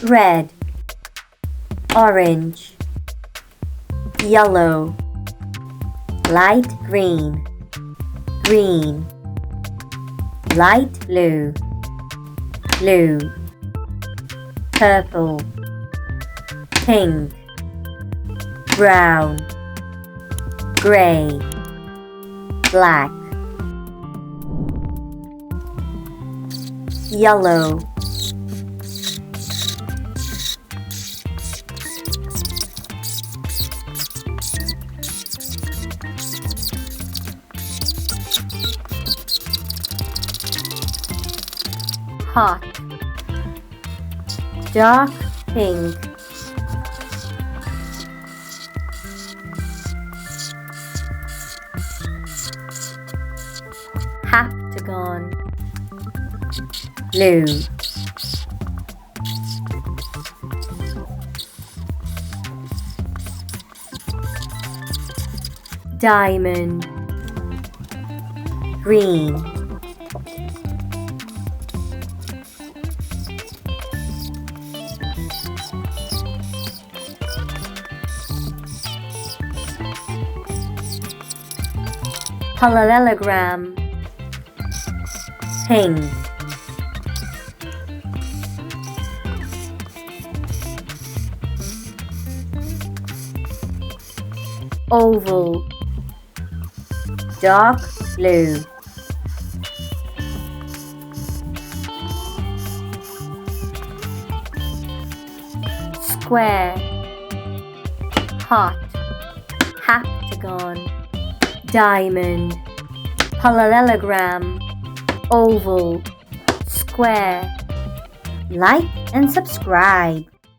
red, orange, yellow, light green, green, light blue, blue, purple, pink, brown, gray, black, yellow, hot, dark pink, heptagon, blue, diamond, green, parallelogram, pink, oval, dark blue, square, hot, heptagon, diamond, parallelogram, oval, square. Like and subscribe.